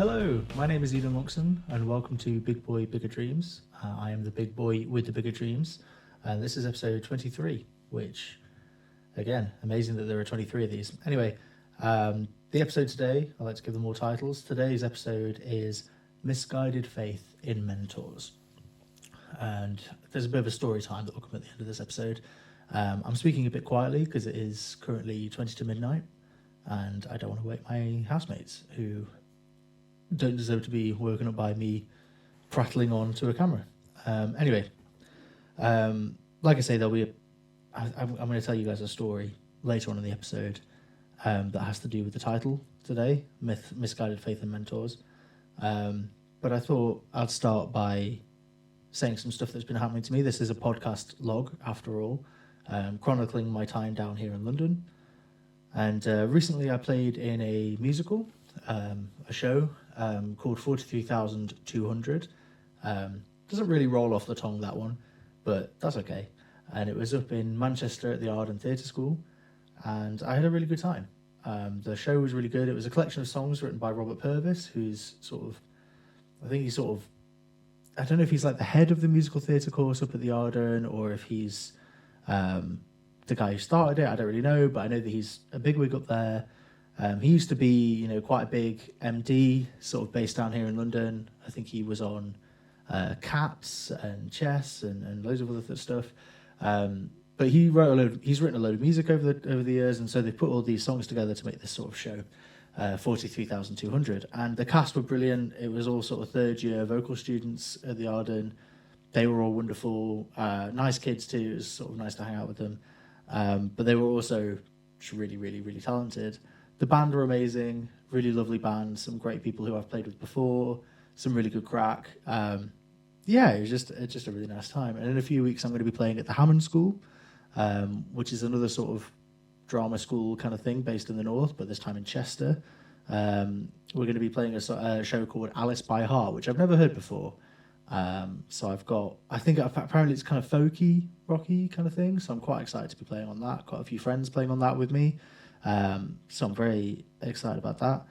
Hello, my name is Eden Longson, and welcome to Big Boy Bigger Dreams. I am the big boy with the bigger dreams, and this is episode 23, which, again, amazing that there are 23 of these. Anyway, the episode today, I like to give them more titles. Today's episode is Misguided Faith in Mentors. And there's a bit of a story time that will come at the end of this episode. I'm speaking a bit quietly because it is currently 20 to midnight, and I don't want to wake my housemates who don't deserve to be woken up by me prattling on to a camera. Anyway, like I say, I'm going to tell you guys a story later on in the episode that has to do with the title today, Misguided Faith and Mentors. But I thought I'd start by saying some stuff that's been happening to me. This is a podcast log, after all, chronicling my time down here in London. And recently I played in a musical, a show called 43,200. Doesn't really roll off the tongue, that one, but that's okay. And it was up in Manchester at the Eden Theatre School, and I had a really good time. The show was really good. It was a collection of songs written by Robert Purvis, who's I don't know if he's like the head of the musical theatre course up at the Eden, or if he's the guy who started it. I don't really know, but I know that he's a bigwig up there. He used to be, quite a big MD, sort of based down here in London. I think he was on Cats and Chess and loads of other stuff. But he's written a load of music over the years, and so they put all these songs together to make this sort of show, 43,200. And the cast were brilliant. It was all sort of third year vocal students at the Eden. They were all wonderful, nice kids too. It was sort of nice to hang out with them. But they were also really, really, really talented. The band were amazing, really lovely band, some great people who I've played with before, some really good crack. It was just a really nice time. And in a few weeks, I'm going to be playing at the Hammond School, which is another sort of drama school kind of thing based in the north, but this time in Chester. We're going to be playing a show called Alice by Heart, which I've never heard before. So I think apparently it's kind of folky, rocky kind of thing. So I'm quite excited to be playing on that. Got a few friends playing on that with me. So I'm very excited about that.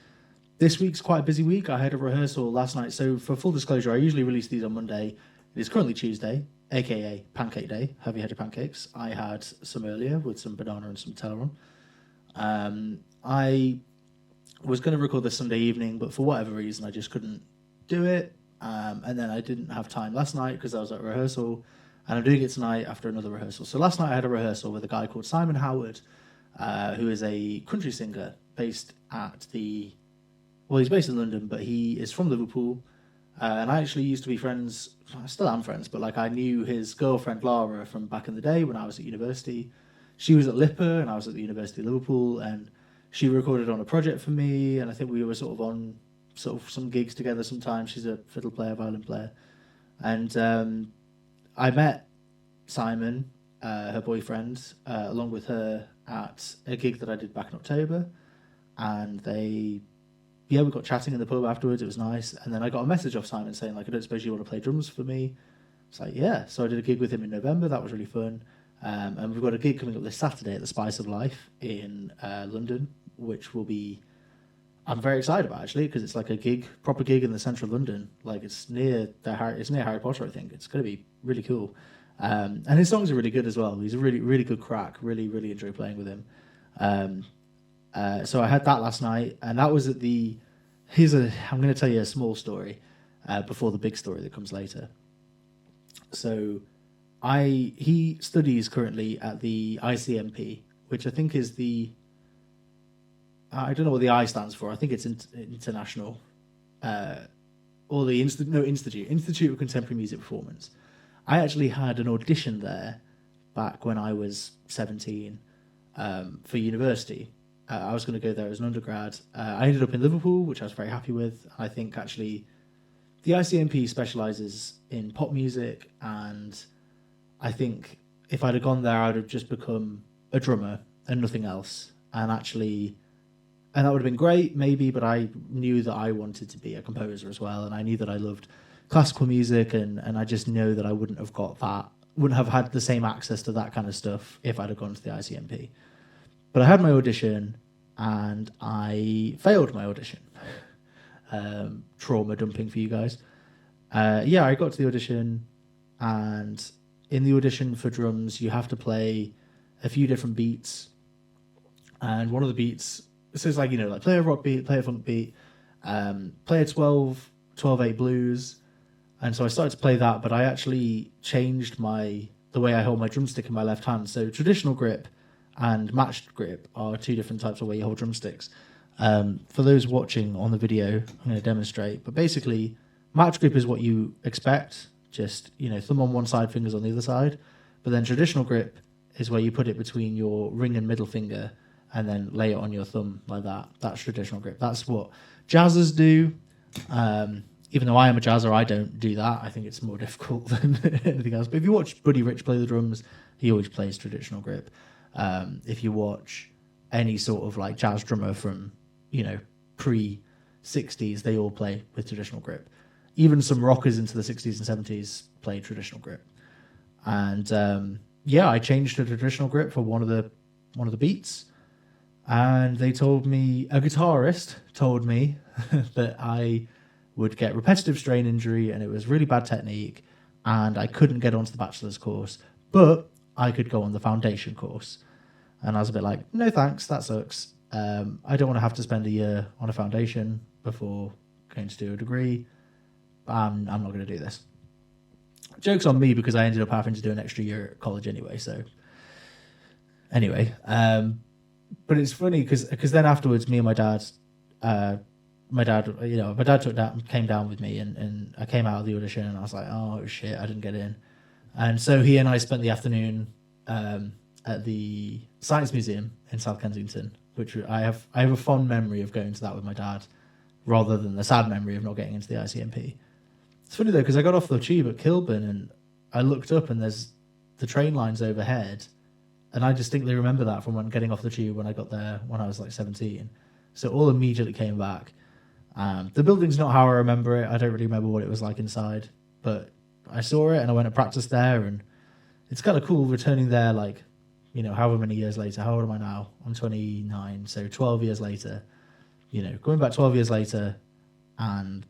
This week's quite a busy week. I had a rehearsal last night. So for full disclosure, I usually release these on Monday. It is currently Tuesday, aka Pancake Day. Have you had your pancakes? I had some earlier with some banana and some Nutella on. I was going to record this Sunday evening, but for whatever reason, I just couldn't do it. And then I didn't have time last night because I was at rehearsal, and I'm doing it tonight after another rehearsal. So last night I had a rehearsal with a guy called Simon Howard, who is a country singer based he's based in London, but he is from Liverpool. And I actually used to be friends, I still am friends, but I knew his girlfriend Lara from back in the day when I was at university. She was at LIPA and I was at the University of Liverpool, and she recorded on a project for me, and I think we were sort of on some gigs together sometimes. She's a fiddle player, violin player. And I met Simon, her boyfriend, along with her at a gig that I did back in October. And we got chatting in the pub afterwards. It was nice. And then I got a message off Simon saying, I don't suppose you want to play drums for me? It's like, yeah. So I did a gig with him in November. That was really fun. And we've got a gig coming up this Saturday at the Spice of Life in London, which will be... I'm very excited about, actually, because it's like a proper gig in the central of London. It's near Harry Potter, I think. It's going to be really cool. And his songs are really good as well. He's a really, really good crack. Really, really enjoy playing with him. So I had that last night, and that was at I'm going to tell you a small story before the big story that comes later. So he studies currently at the ICMP, which I think is I don't know what the I stands for. I think it's international, or the Institute of Contemporary Music Performance. I actually had an audition there back when I was 17 for university. I was going to go there as an undergrad. I ended up in Liverpool, which I was very happy with. I think actually the ICMP specialises in pop music, and I think if I'd have gone there, I'd have just become a drummer and nothing else. And that would have been great, maybe, but I knew that I wanted to be a composer as well, and I knew that I loved classical music, and I just know that I wouldn't have had the same access to that kind of stuff if I'd have gone to the ICMP. But I had my audition, and I failed my audition. trauma dumping for you guys. Yeah, I got to the audition, and in the audition for drums, you have to play a few different beats. And one of the beats, so it's like, like play a rock beat, play a funk beat, play a 12/8 blues. And so I started to play that, but I actually changed the way I hold my drumstick in my left hand. So traditional grip and matched grip are two different types of way you hold drumsticks. For those watching on the video, I'm going to demonstrate. But basically, matched grip is what you expect. Just, thumb on one side, fingers on the other side. But then traditional grip is where you put it between your ring and middle finger and then lay it on your thumb like that. That's traditional grip. That's what jazzers do. Even though I am a jazzer, I don't do that. I think it's more difficult than anything else. But if you watch Buddy Rich play the drums, he always plays traditional grip. If you watch any sort of like jazz drummer from, pre-60s, they all play with traditional grip. Even some rockers into the 60s and 70s play traditional grip. And I changed to traditional grip for one of the beats. And they told me, a guitarist told me that I would get repetitive strain injury and it was really bad technique and I couldn't get onto the bachelor's course, but I could go on the foundation course. And I was a bit like, no thanks, that sucks. I don't want to have to spend a year on a foundation before going to do a degree. I'm not going to do this. Joke's on me because I ended up having to do an extra year at college anyway. So anyway, but it's funny because then afterwards, me and my dad came down with me and I came out of the audition and I was like, oh shit, I didn't get in. And so he and I spent the afternoon at the Science Museum in South Kensington, which I have a fond memory of going to that with my dad, rather than the sad memory of not getting into the ICMP. It's funny though, because I got off the tube at Kilburn and I looked up and there's the train lines overhead, and I distinctly remember that from getting off the tube when I got there when I was like 17. So it all immediately came back. The building's not how I remember it. I don't really remember what it was like inside, but I saw it and I went to practice there, and it's kind of cool returning there, like, however many years later. How old am I now? I'm 29, so 12 years later, going back 12 years later and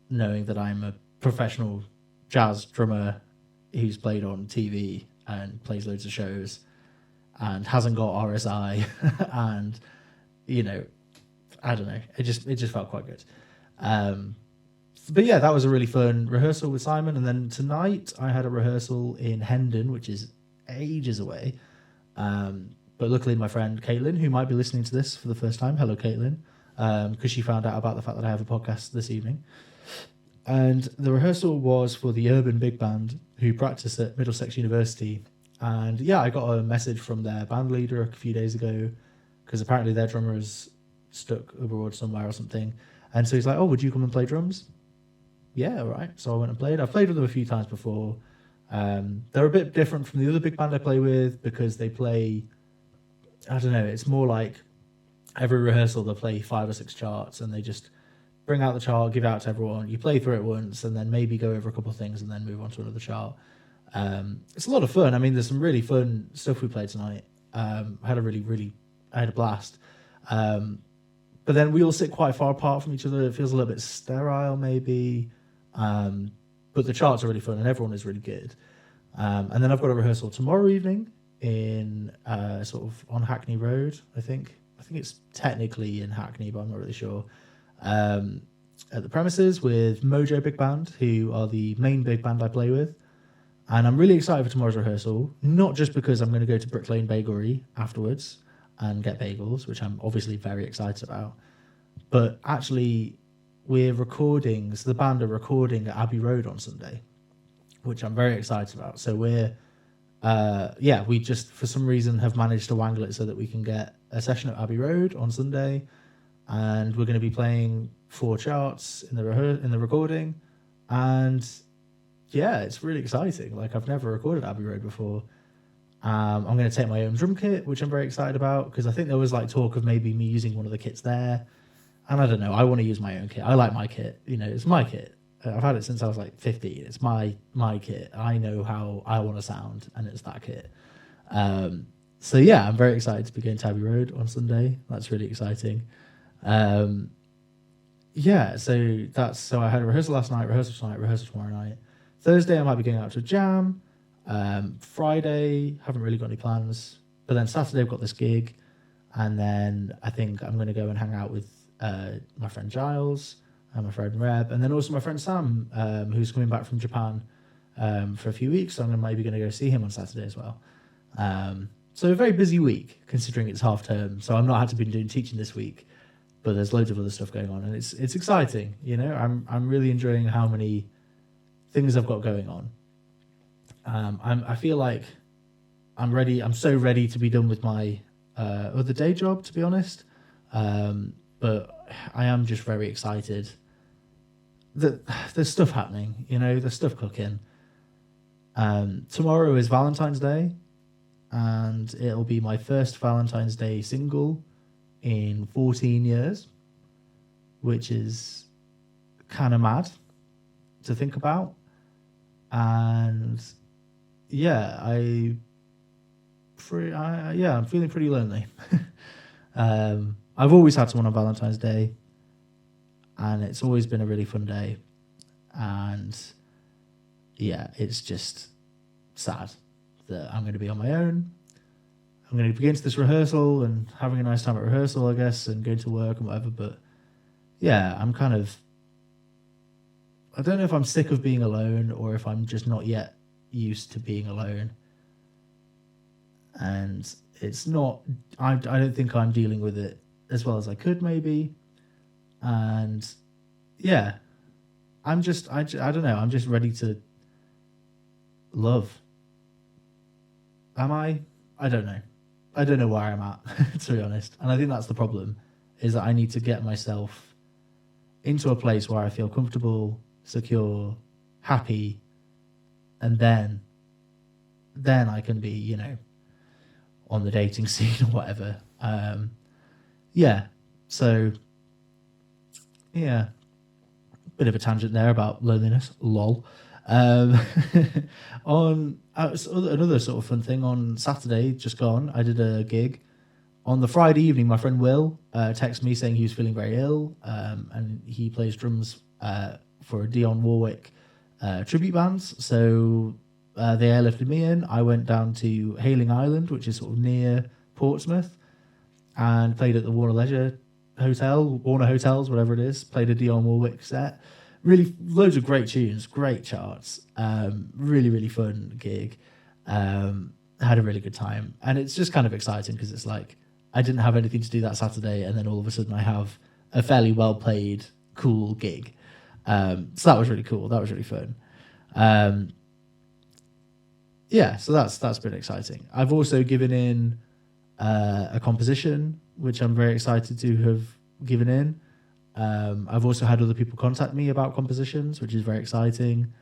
knowing that I'm a professional jazz drummer who's played on TV and plays loads of shows and hasn't got RSI and, I don't know. It just felt quite good. But yeah, that was a really fun rehearsal with Simon. And then tonight I had a rehearsal in Hendon, which is ages away. But luckily my friend Caitlin, who might be listening to this for the first time, hello Caitlin, because she found out about the fact that I have a podcast this evening. And the rehearsal was for the Urban Big Band, who practice at Middlesex University. And yeah, I got a message from their band leader a few days ago, because apparently their drummer is stuck abroad somewhere or something. And so he's like, oh, would you come and play drums? Yeah, all right. So I went and played. I've played with them a few times before. They're a bit different from the other big band I play with because they play, I don't know, it's more like every rehearsal they'll play 5 or 6 charts and they just bring out the chart, give it out to everyone. You play through it once and then maybe go over a couple of things and then move on to another chart. It's a lot of fun. I mean, there's some really fun stuff we played tonight. I had a blast. But then we all sit quite far apart from each other. It feels a little bit sterile, maybe. But the charts are really fun and everyone is really good. And then I've got a rehearsal tomorrow evening in sort of on Hackney Road, I think. I think it's technically in Hackney, but I'm not really sure. At the premises with Mojo Big Band, who are the main big band I play with. And I'm really excited for tomorrow's rehearsal, not just because I'm going to go to Brick Lane Bakery afterwards and get bagels, which I'm obviously very excited about, but actually we're recording, so the band are recording at Abbey Road on Sunday, which I'm very excited about. So we just for some reason have managed to wangle it so that we can get a session at Abbey Road on Sunday, and we're going to be playing 4 charts in the recording, and yeah, it's really exciting. Like, I've never recorded Abbey Road before. I'm going to take my own drum kit, which I'm very excited about, because I think there was like talk of maybe me using one of the kits there. And I don't know, I want to use my own kit. I like my kit. It's my kit. I've had it since I was like 15. It's my kit. I know how I want to sound, and it's that kit. So yeah, I'm very excited to be going to Abbey Road on Sunday. That's really exciting. yeah, so I had a rehearsal last night, rehearsal tonight, rehearsal tomorrow night. Thursday I might be going out to a jam. Friday, haven't really got any plans. But then Saturday I've got this gig, and then I think I'm going to go and hang out with my friend Giles and my friend Reb, and then also my friend Sam, who's coming back from Japan for a few weeks. So I'm maybe going to go see him on Saturday as well. So a very busy week considering it's half term. So I'm not had to be doing teaching this week, but there's loads of other stuff going on, and it's exciting. You know, I'm really enjoying how many things I've got going on. I feel like I'm ready. I'm so ready to be done with my other day job, to be honest. But I am just very excited that there's stuff happening. You know, there's stuff cooking. Tomorrow is Valentine's Day, and it'll be my first Valentine's Day single in 14 years, which is kind of mad to think about. And yeah, I'm feeling pretty lonely. I've always had someone on Valentine's Day, and it's always been a really fun day. And yeah, it's just sad that I'm going to be on my own. I'm going to begin to this rehearsal and having a nice time at rehearsal, I guess, and going to work and whatever. But yeah, I'm kind of, I don't know if I'm sick of being alone or if I'm just not yet used to being alone. And it's not, I don't think I'm dealing with it as well as I could maybe. And yeah, I don't know, I'm just ready to love. Am I? I don't know. I don't know where I'm at, to be honest. And I think that's the problem, is that I need to get myself into a place where I feel comfortable, secure, happy, and then I can be, you know, on the dating scene or whatever. Yeah. So, yeah. Bit of a tangent there about loneliness. Lol. On another sort of fun thing, on Saturday, just gone, I did a gig. On the Friday evening, my friend Will texted me saying he was feeling very ill, and he plays drums for a Dionne Warwick tribute band. So they airlifted me in. I went down to Hayling Island, which is sort of near Portsmouth, and played at the Warner Hotels, whatever it is. Played a Dionne Warwick set. Really, loads of great tunes, great charts. Really, really fun gig. Had a really good time. And it's just kind of exciting because it's like, I didn't have anything to do that Saturday, and then all of a sudden I have a fairly well played, cool gig. So that was really cool. That was really fun. Yeah, so that's been exciting. I've also given in a composition, which I'm very excited to have given in. I've also had other people contact me about compositions, which is very exciting.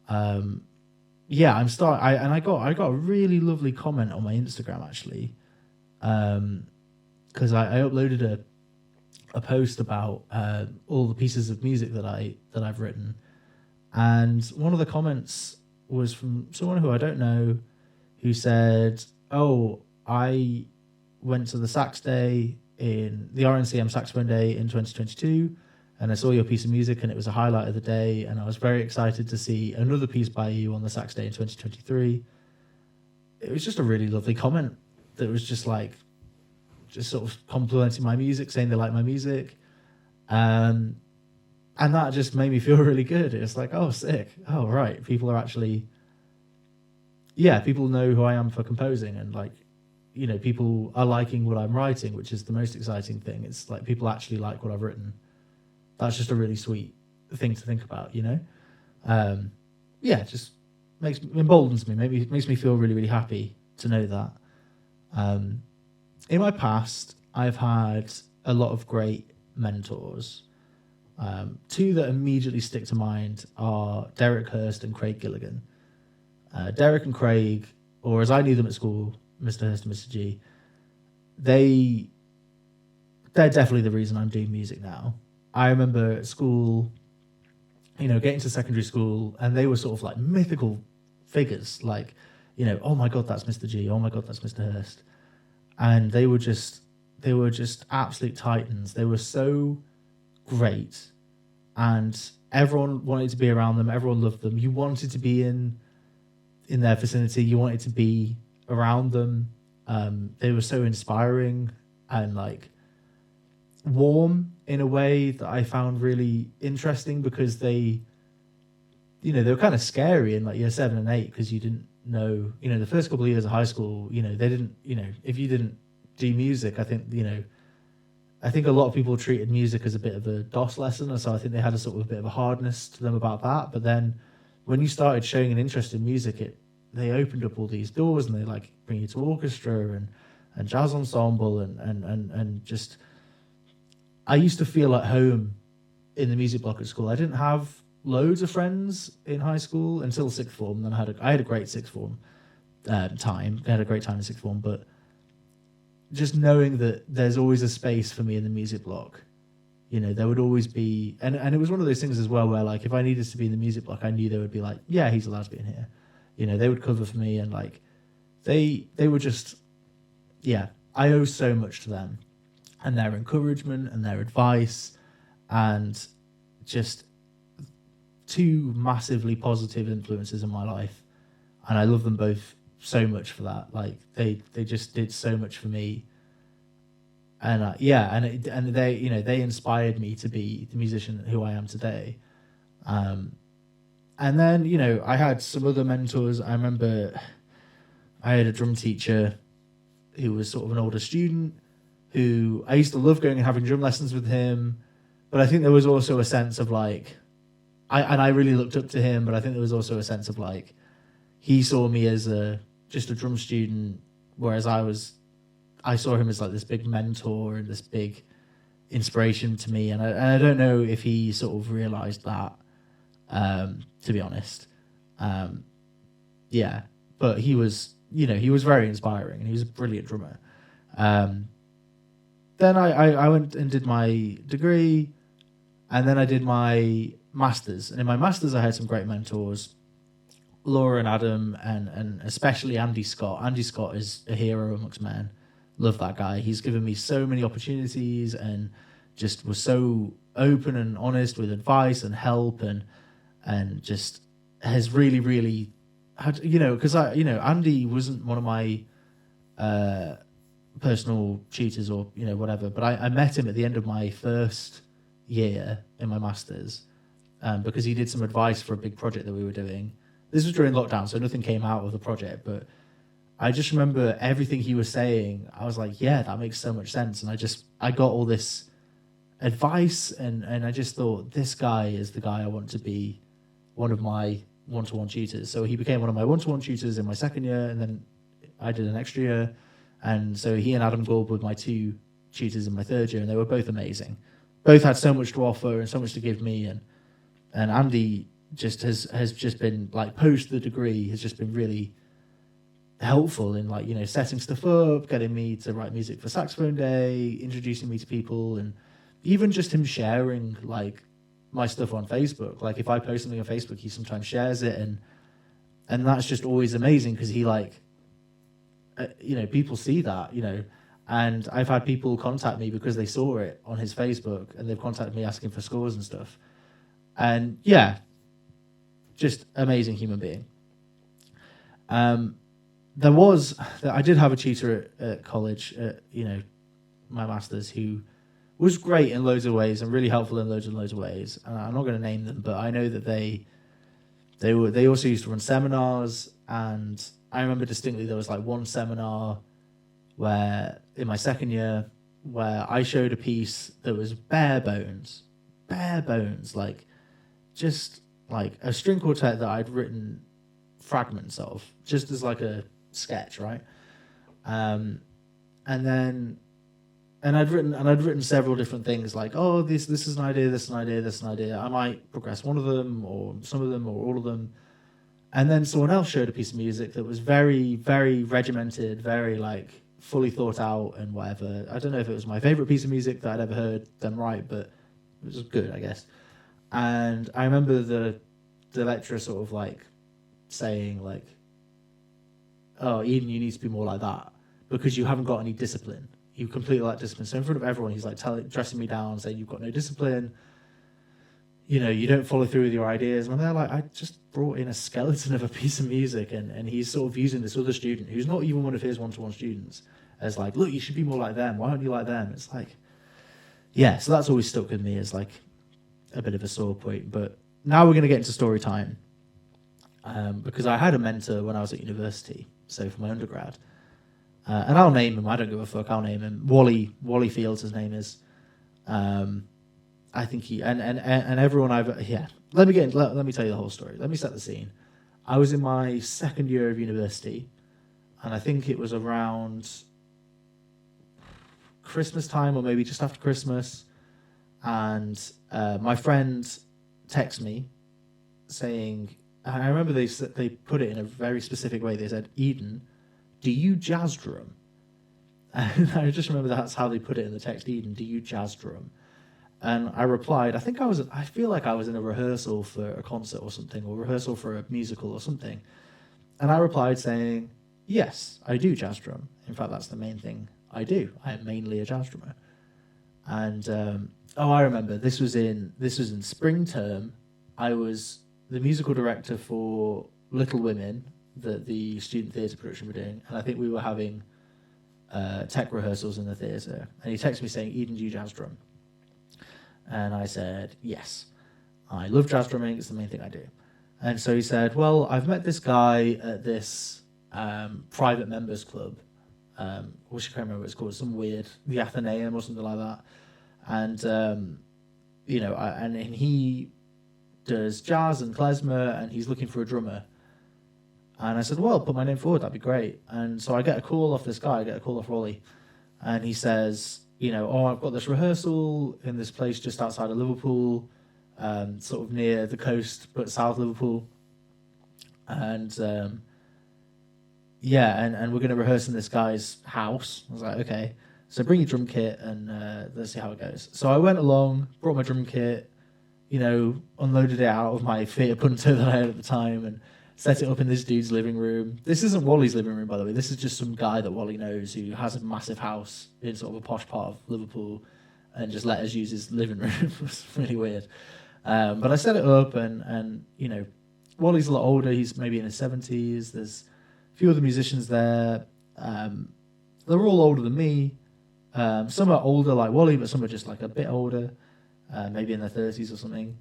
Yeah, I got a really lovely comment on my Instagram actually, because I uploaded a post about all the pieces of music that I've written, and one of the comments was from someone who I don't know, who said, "Oh, I went to the sax day in the RNCM Saxophone Day in 2022, and I saw your piece of music, and it was a highlight of the day, and I was very excited to see another piece by you on the sax day in 2023." It was just a really lovely comment that was just like, just sort of complimenting my music, saying they like my music, and that just made me feel really good. It's like, oh, sick. Oh, right. People are actually, yeah, people know who I am for composing, and like, you know, people are liking what I'm writing, which is the most exciting thing. It's like people actually like what I've written. That's just a really sweet thing to think about, you know? Yeah, it just emboldens me. Maybe it makes me feel really, really happy to know that. In my past, I've had a lot of great mentors. Two that immediately stick to mind are Derek Hurst and Craig Gilligan. Derek and Craig, or as I knew them at school, Mr. Hurst and Mr. G, they're definitely the reason I'm doing music now. I remember at school, you know, getting to secondary school, and they were sort of like mythical figures, like, you know, oh my God, that's Mr. G, oh my God, that's Mr. Hurst. And they were just absolute titans. They were so great, and everyone wanted to be around them. Everyone loved them. You wanted to be in their vicinity. You wanted to be around them. They were so inspiring and like warm in a way that I found really interesting, because they were kind of scary in like year 7 and 8, because you didn't know, the first couple of years of high school, they didn't, if you didn't do music, I think a lot of people treated music as a bit of a DOS lesson, and so I think they had a sort of a bit of a hardness to them about that. But then when you started showing an interest in music, they opened up all these doors, and they like bring you to orchestra and jazz ensemble and just, I used to feel at home in the music block at school. I didn't have loads of friends in high school until sixth form. Then I had a great sixth form time. I had a great time in sixth form, but just knowing that there's always a space for me in the music block, there would always be, and it was one of those things as well where like if I needed to be in the music block, I knew they would be like, yeah, he's allowed to be in here. They would cover for me, and like they were just, yeah, I owe so much to them and their encouragement and their advice, and just two massively positive influences in my life, and I love them both so much for that. Like they just did so much for me, and and they inspired me to be the musician who I am today. And then I had some other mentors. I remember I had a drum teacher who was sort of an older student, who I used to love going and having drum lessons with him, but I think there was also a sense of like, I really looked up to him, but I think there was also a sense of like, he saw me as just a drum student, whereas I saw him as like this big mentor and this big inspiration to me, and I don't know if he sort of realized that, to be honest. Yeah, but he was very inspiring, and he was a brilliant drummer. Then I went and did my degree, and then I did my master's. And in my master's, I had some great mentors, Laura and Adam, and especially Andy Scott. Andy Scott is a hero amongst men. Love that guy. He's given me so many opportunities, and just was so open and honest with advice and help, and just has really, really had, because Andy wasn't one of my personal tutors or whatever, but I met him at the end of my first year in my master's, because he did some advice for a big project that we were doing. This was during lockdown, so nothing came out of the project, but I just remember everything he was saying. I was like, yeah, that makes so much sense. And I got all this advice, and I just thought, this guy is the guy I want to be one of my one-to-one tutors. So he became one of my one-to-one tutors in my second year, and then I did an extra year. And so he and Adam Gold were my two tutors in my third year, and they were both amazing. Both had so much to offer and so much to give me, and Andy just has just been like, post the degree, has just been really helpful in like setting stuff up, getting me to write music for Saxophone Day, introducing me to people, and even just him sharing like my stuff on Facebook. Like if I post something on Facebook, he sometimes shares it, and that's just always amazing, because he like people see that, and I've had people contact me because they saw it on his Facebook, and they've contacted me asking for scores and stuff. And yeah, just amazing human being. I did have a tutor at college, my master's, who was great in loads of ways and really helpful in loads and loads of ways. And I'm not going to name them, but I know that they also used to run seminars. And I remember distinctly there was like one seminar where in my second year where I showed a piece that was bare bones, like just like a string quartet that I'd written fragments of, just as like a sketch, right? And I'd written several different things, like, oh, this is an idea, this is an idea, this is an idea. I might progress one of them, or some of them, or all of them. And then someone else showed a piece of music that was very, very regimented, very like fully thought out and whatever. I don't know if it was my favorite piece of music that I'd ever heard them write, but it was good, I guess. And I remember the lecturer sort of like saying like, oh, Eden, you need to be more like that, because you haven't got any discipline. you completely lack discipline. So in front of everyone, he's like dressing me down, saying you've got no discipline. You know, you don't follow through with your ideas. And I'm there like, I just brought in a skeleton of a piece of music, and he's sort of using this other student who's not even one of his one-to-one students as like, look, you should be more like them. Why aren't you like them? It's like, yeah. So that's always stuck with me as like a bit of a sore point. But now we're going to get into story time, because I had a mentor when I was at university. So for my undergrad. And I'll name him. I don't give a fuck. I'll name him. Wally Fields, his name is. I think he and everyone Let me tell you the whole story. Let me set the scene. I was in my second year of university, and I think it was around Christmas time or maybe just after Christmas. And my friend texted me saying, I remember they put it in a very specific way. They said, "Eden, do you jazz drum?" And I just remember that's how they put it in the text. "Eden, do you jazz drum?" And I replied, I feel like I was in a rehearsal for a concert or something, or rehearsal for a musical or something. And I replied saying, "Yes, I do jazz drum. In fact, that's the main thing I do. I am mainly a jazz drummer." And I remember this was in spring term. I was the musical director for Little Women that the student theatre production were doing, and I think we were having tech rehearsals in the theatre. And he texted me saying, "Eden, do you jazz drum?" And I said, "Yes, I love jazz drumming. It's the main thing I do." And so he said, "Well, I've met this guy at this private members club. Which I can't remember what it's called. Some weird, the Athenaeum or something like that. And and he does jazz and klezmer, and he's looking for a drummer." And I said, "Well, put my name forward. That'd be great." And so I get a call off this guy. I get a call off Wally, and he says, "I've got this rehearsal in this place just outside of Liverpool, sort of near the coast, but South Liverpool. And and we're going to rehearse in this guy's house." I was like, "Okay, so bring your drum kit and let's see how it goes." So I went along, brought my drum kit, unloaded it out of my Fiat Punto that I had at the time, and set it up in this dude's living room. This isn't Wally's living room, by the way. This is just some guy that Wally knows who has a massive house in sort of a posh part of Liverpool, and just let us use his living room. It was really weird. But I set it up, and Wally's a lot older. He's maybe in his 70s. There's a few other musicians there. They're all older than me. Some are older like Wally, but some are just like a bit older, maybe in their 30s or something.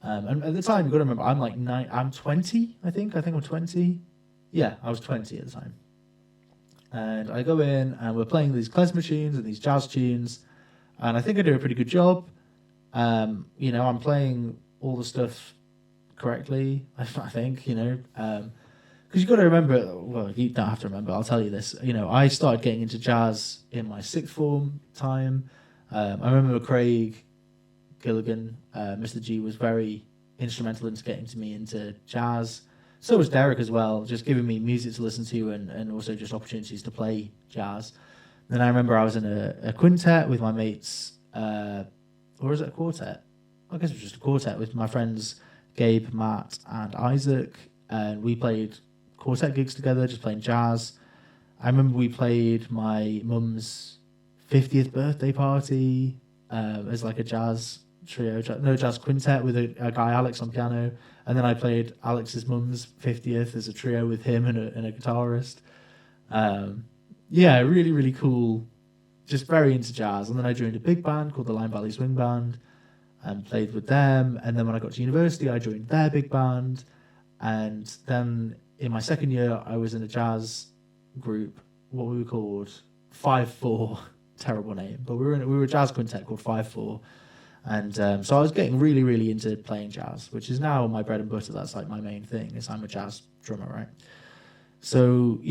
And at the time, you've got to remember, I'm 20, I think I'm 20. Yeah, I was 20 at the time. And I go in, and we're playing these klezmer tunes and these jazz tunes, and I think I do a pretty good job. I'm playing all the stuff correctly, I think, because you've got to remember, well, you don't have to remember, I'll tell you this. I started getting into jazz in my sixth form time. I remember Craig Gilligan, Mr. G, was very instrumental into getting me into jazz. So was Derek as well, just giving me music to listen to and also just opportunities to play jazz. Then I remember I was in a quintet with my mates, or is it a quartet? I guess it was just a quartet with my friends Gabe, Matt, and Isaac, and we played quartet gigs together, just playing jazz. I remember we played my mum's 50th birthday party as like a jazz jazz quintet with a guy Alex on piano, and then I played Alex's mum's 50th as a trio with him and a guitarist. Really, really cool. Just very into jazz. And then I joined a big band called the Lyme Valley Swing Band and played with them. And then when I got to university, I joined their big band. And then in my second year, I was in a jazz group, what we were called 5-4. Terrible name, but we were a jazz quintet called 5-4. And so I was getting really, really into playing jazz, which is now my bread and butter. That's like my main thing, is I'm a jazz drummer, right? So,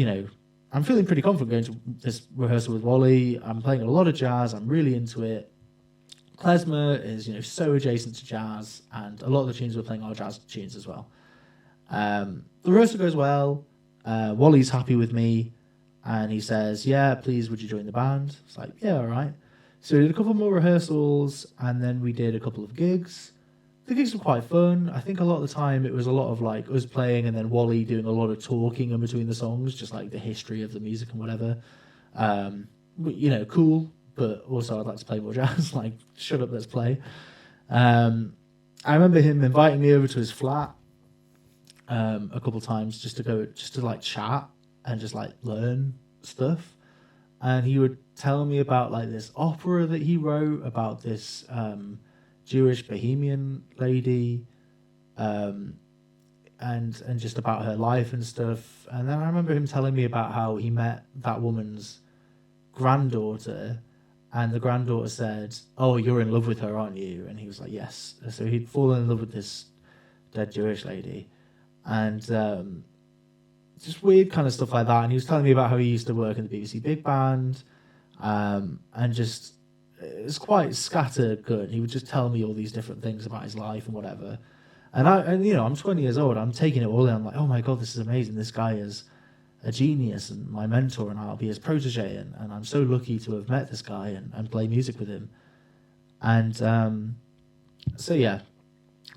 I'm feeling pretty confident going to this rehearsal with Wally. I'm playing a lot of jazz. I'm really into it. Klezmer is, so adjacent to jazz, and a lot of the tunes we're playing are jazz tunes as well. The rehearsal goes well. Wally's happy with me, and he says, "Yeah, please, would you join the band?" It's like, "Yeah, all right." So we did a couple more rehearsals, and then we did a couple of gigs. The gigs were quite fun. I think a lot of the time it was a lot of like us playing and then Wally doing a lot of talking in between the songs, just like the history of the music and whatever. cool, but also I'd like to play more jazz. Like, shut up, let's play. I remember him inviting me over to his flat a couple times just to like chat and just like learn stuff. And he would tell me about like this opera that he wrote about this Jewish Bohemian lady, and just about her life and stuff. And then I remember him telling me about how he met that woman's granddaughter, and the granddaughter said, "Oh, you're in love with her, aren't you?" And he was like, "Yes." So he'd fallen in love with this dead Jewish lady, and just weird kind of stuff like that. And he was telling me about how he used to work in the BBC Big Band, and just it's quite scattergun. He would just tell me all these different things about his life and whatever. And I'm 20 years old. I'm taking it all in. I'm like, oh my God, this is amazing. This guy is a genius and my mentor, and I'll be his protege. And I'm so lucky to have met this guy and play music with him. And so, yeah,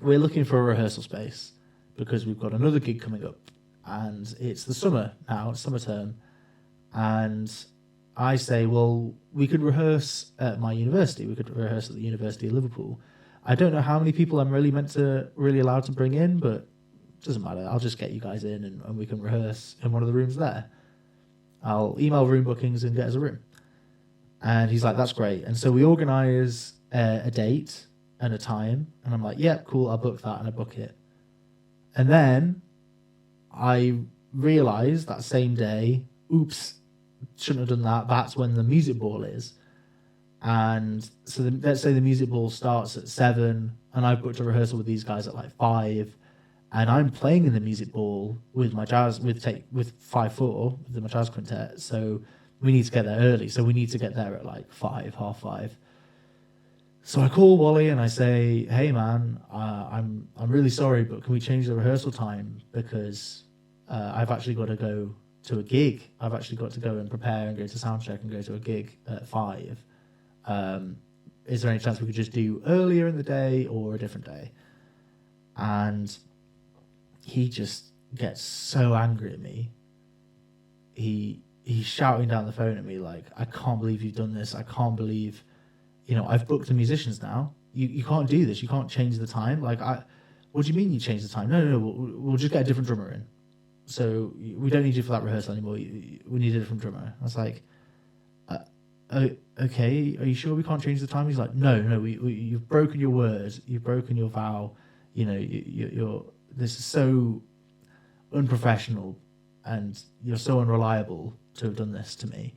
we're looking for a rehearsal space because we've got another gig coming up. And it's the summer now, it's summer term. And I say, well, we could rehearse at my university. We could rehearse at the University of Liverpool. I don't know how many people I'm really allowed to bring in, but it doesn't matter. I'll just get you guys in and we can rehearse in one of the rooms there. I'll email room bookings and get us a room. And he's like, that's great. And so we organize a date and a time. And I'm like, yeah, cool, I'll book that, and I book it. And then I realized that same day, oops, shouldn't have done that. That's when the music ball is. And so let's say the music ball starts at 7, and I've booked a rehearsal with these guys at like 5, and I'm playing in the music ball with my jazz with 5/4 with my jazz quintet. So we need to get there early. So we need to get there at like 5, half 5. So I call Wally and I say, hey man, I'm really sorry, but can we change the rehearsal time, because I've actually got to go to a gig. I've actually got to go and prepare and go to soundcheck and go to a gig at 5. Is there any chance we could just do earlier in the day or a different day? And he just gets so angry at me. He's shouting down the phone at me like, I can't believe you've done this. I can't believe, I've booked the musicians now. You can't do this. You can't change the time. Like, what do you mean you change the time? No. We'll just get a different drummer in. So we don't need you for that rehearsal anymore. We need a different drummer. I was like, okay, are you sure we can't change the time? He's like, no, you've broken your word. You've broken your vow. You're this is so unprofessional, and you're so unreliable to have done this to me.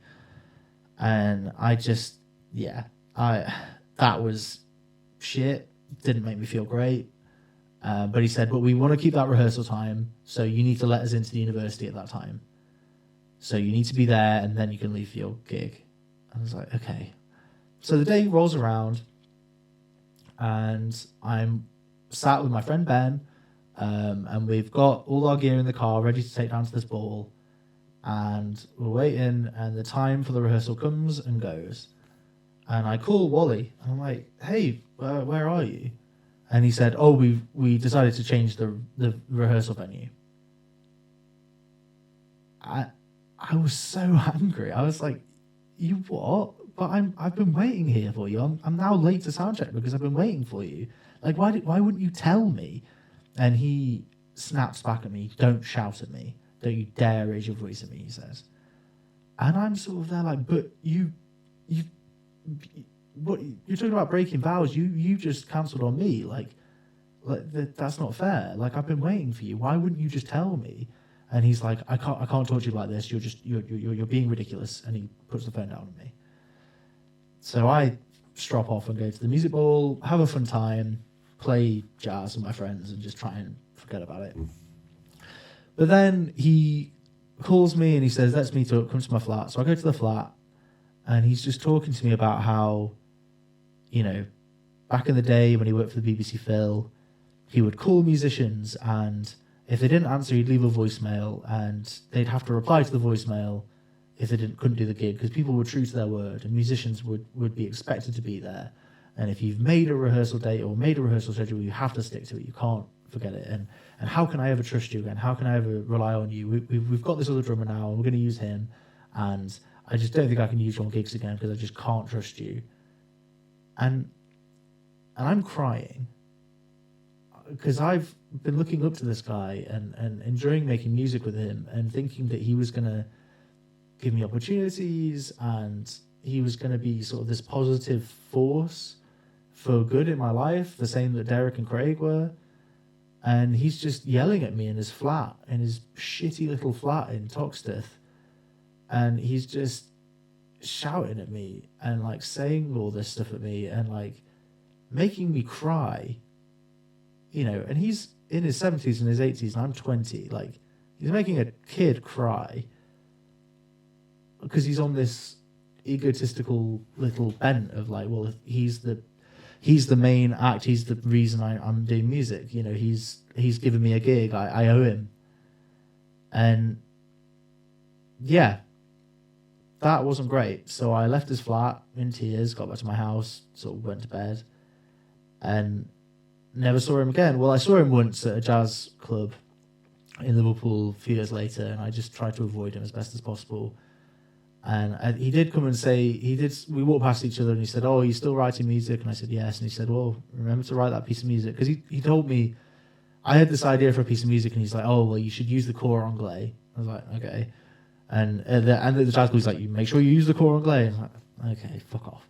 And I just, that was shit. Didn't make me feel great. But he said, but we want to keep that rehearsal time, so you need to let us into the university at that time. So you need to be there, and then you can leave for your gig. I was like, okay. So the day rolls around, and I'm sat with my friend Ben, and we've got all our gear in the car ready to take down to this ball, and we're waiting, and the time for the rehearsal comes and goes. And I call Wally, and I'm like, hey, where are you? And he said, oh, we decided to change the rehearsal venue. I was so angry. I was like, you what? But I've been waiting here for you. I'm now late to soundcheck because I've been waiting for you. Like, why wouldn't you tell me? And he snaps back at me, don't shout at me. Don't you dare raise your voice at me, he says. And I'm sort of there like, but what you're talking about breaking vows, you just cancelled on me. Like that's not fair. Like, I've been waiting for you. Why wouldn't you just tell me? And he's like, I can't talk to you like this. You're being ridiculous. And he puts the phone down on me. So I strop off and go to the music ball, have a fun time, play jazz with my friends, and just try and forget about it. But then he calls me and he says, let's meet up, come to my flat. So I go to the flat, and he's just talking to me about how, back in the day when he worked for the BBC Phil, he would call musicians, and if they didn't answer, he'd leave a voicemail, and they'd have to reply to the voicemail if they couldn't do the gig, because people were true to their word, and musicians would be expected to be there. And if you've made a rehearsal date or made a rehearsal schedule, you have to stick to it. You can't forget it. And how can I ever trust you again? How can I ever rely on you? We've got this other drummer now, and we're going to use him. And I just don't think I can use you on gigs again because I just can't trust you. And I'm crying because I've been looking up to this guy and enjoying making music with him and thinking that he was going to give me opportunities and he was going to be sort of this positive force for good in my life, the same that Derek and Craig were. And he's just yelling at me in his flat, in his shitty little flat in Toxteth. And he's just shouting at me and like saying all this stuff at me and like making me cry, you know. And he's in his 70s and his 80s and I'm 20. Like, he's making a kid cry because he's on this egotistical little bent of like, well, if he's the main act, he's the reason I'm doing music, you know. He's given me a gig, I owe him. And yeah, that wasn't great. So I left his flat in tears, got back to my house, sort of went to bed, and never saw him again. Well, I saw him once at a jazz club in Liverpool a few years later, and I just tried to avoid him as best as possible. And he did come and say, we walked past each other and he said, oh, are you still writing music? And I said, yes. And he said, well, remember to write that piece of music. Because he told me, I had this idea for a piece of music and he's like, oh, well, you should use the cor anglais. I was like, okay. And the jazz club was like, you make sure you use the cor anglais. And I'm like, okay, fuck off.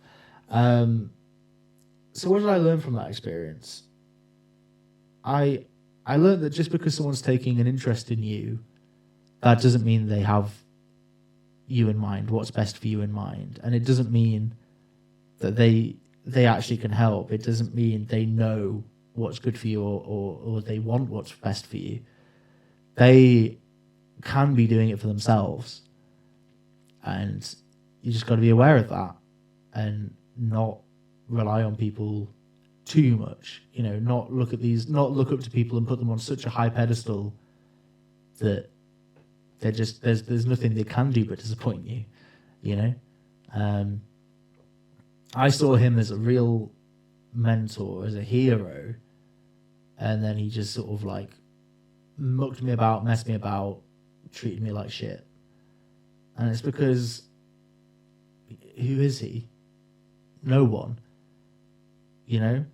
So what did I learn from that experience? I learned that just because someone's taking an interest in you, that doesn't mean they have you in mind, what's best for you in mind. And it doesn't mean that they actually can help. It doesn't mean they know what's good for you or they want what's best for you. They can be doing it for themselves. And you just got to be aware of that and not rely on people too much. You know, not look up to people and put them on such a high pedestal that they're just there's nothing they can do but disappoint you, you know. I saw him as a real mentor, as a hero, and then he just sort of like mucked me about, messed me about, treated me like shit. And it's because who is he? No one. You know,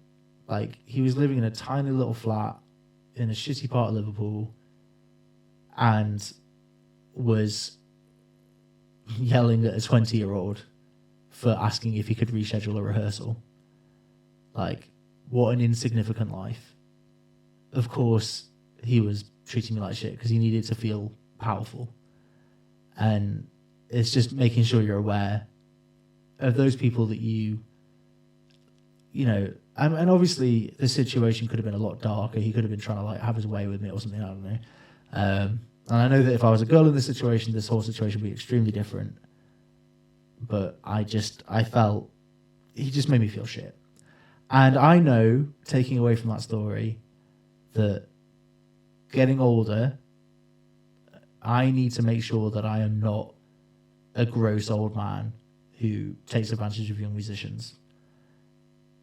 like he was living in a tiny little flat in a shitty part of Liverpool, and was yelling at a 20-year-old for asking if he could reschedule a rehearsal. Like, what an insignificant life. Of course, he was treating me like shit because he needed to feel powerful. And it's just making sure you're aware of those people that you know, and obviously the situation could have been a lot darker. He could have been trying to like have his way with me or something, I don't know. And I know that if I was a girl in this situation, this whole situation would be extremely different. But I felt he just made me feel shit. And I know, taking away from that story, that getting older, I need to make sure that I am not a gross old man who takes advantage of young musicians.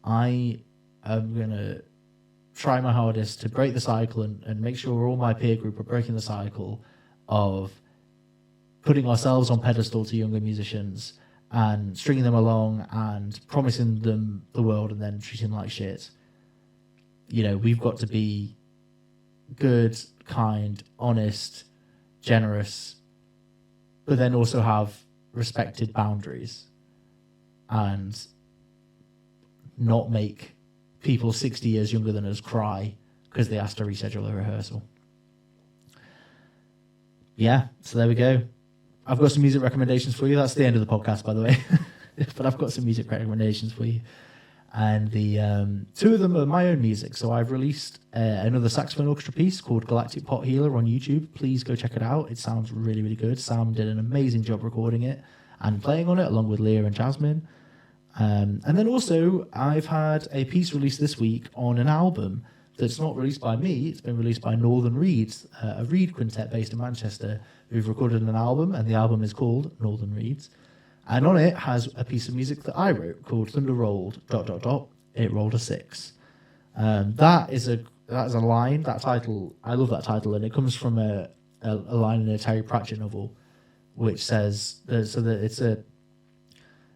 I am going to try my hardest to break the cycle and make sure all my peer group are breaking the cycle of putting ourselves on pedestal to younger musicians and stringing them along and promising them the world and then treating them like shit. You know, we've got to be good, kind, honest, generous, but then also have respected boundaries and not make people 60 years younger than us cry because they asked to reschedule a rehearsal. Yeah, so there we go. I've got some music recommendations for you. That's the end of the podcast, by the way. But I've got some music recommendations for you. And the two of them are my own music. So I've released another saxophone orchestra piece called Galactic Pot Healer on YouTube. Please go check it out. It sounds really, really good. Sam did an amazing job recording it and playing on it, along with Leah and Jasmine. And then also, I've had a piece released this week on an album that's not released by me. It's been released by Northern Reeds, a reed quintet based in Manchester, who've recorded an album, and the album is called Northern Reeds. And on it has a piece of music that I wrote called Thunder Rolled ... It Rolled a 6. That is a line, that title, I love that title, and it comes from a line in a Terry Pratchett novel which says so that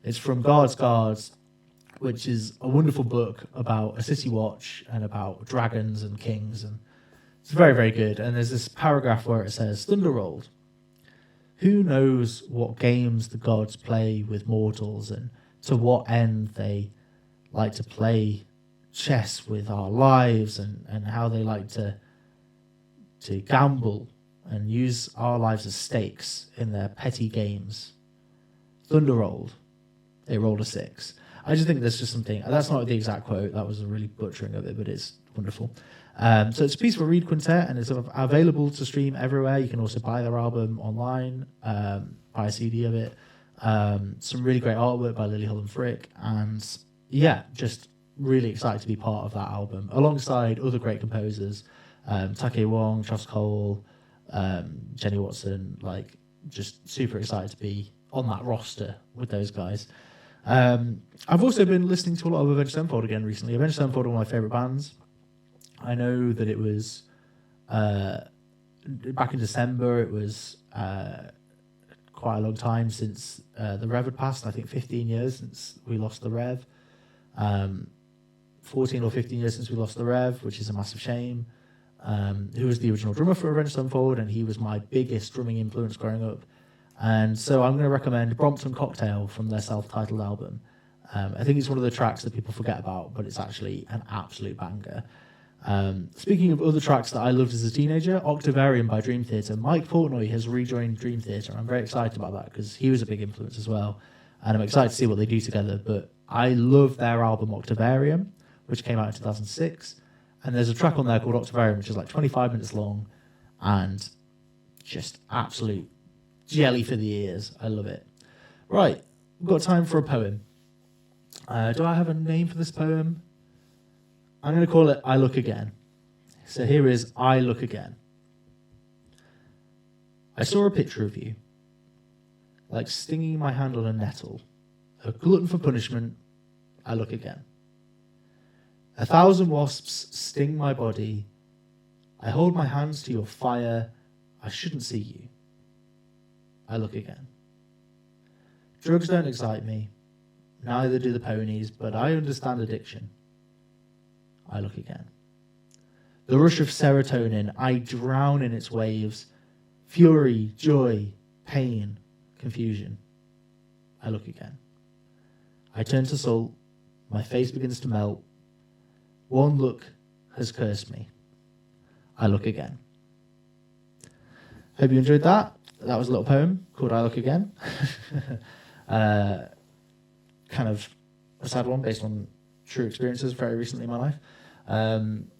it's from Guards, which is a wonderful book about a city watch and about dragons and kings, and it's very, very good. And there's this paragraph where it says, "Thunder rolled. Who knows what games the gods play with mortals, and to what end they like to play chess with our lives, and how they like to gamble and use our lives as stakes in their petty games. Thunder rolled. They rolled a 6. I just think there's just something. That's not the exact quote. That was a really butchering of it, but it's wonderful. So it's a peaceful read quintet, and it's sort of available to stream everywhere. You can also buy their album online, buy a CD of it. Some really great artwork by Lily Holland Frick, and yeah, just really excited to be part of that album alongside other great composers, Take Wong, Charles Cole, Jenny Watson. Like, just super excited to be on that roster with those guys. I've also been listening to a lot of Avenged Sevenfold again recently. Avenged Sevenfold are one of my favourite bands. I know that it was back in December. It was quite a long time since the Rev had passed. I think 15 years since we lost the Rev. 14 or 15 years since we lost the Rev, which is a massive shame. Who was the original drummer for Avenged Sevenfold, and he was my biggest drumming influence growing up. And so I'm going to recommend Brompton Cocktail from their self-titled album. I think it's one of the tracks that people forget about, but it's actually an absolute banger. Speaking of other tracks that I loved as a teenager, Octavarium by Dream Theater. Mike Portnoy has rejoined Dream Theater. I'm very excited about that because he was a big influence as well. And I'm excited to see what they do together. But I love their album Octavarium, which came out in 2006. And there's a track on there called Octavarium, which is like 25 minutes long and just absolute jelly for the ears. I love it. Right, we've got time for a poem. Do I have a name for this poem? I'm going to call it I Look Again. So here is I Look Again. I saw a picture of you, like stinging my hand on a nettle. A glutton for punishment, I look again. 1,000 wasps sting my body. I hold my hands to your fire. I shouldn't see you. I look again. Drugs don't excite me. Neither do the ponies, but I understand addiction. I look again. The rush of serotonin, I drown in its waves. Fury, joy, pain, confusion. I look again. I turn to salt. My face begins to melt. One look has cursed me. I look again. Hope you enjoyed that. That was a little poem called I Look Again. Kind of a sad one based on true experiences very recently in my life.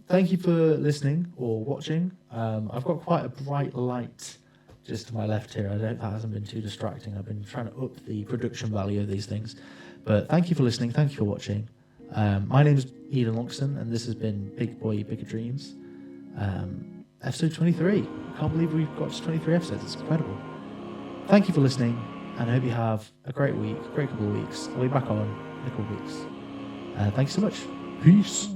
Thank you for listening or watching. I've got quite a bright light just to my left here. I hope that hasn't been too distracting. I've been trying to up the production value of these things. But thank you for listening. Thank you for watching. My name is Eden Longson, and this has been Big Boy, Bigger Dreams. Episode 23. I can't believe we've got to 23 episodes. It's incredible. Thank you for listening, and I hope you have a great week, great couple of weeks. I'll be back on in a couple of weeks. Thank you so much. Peace.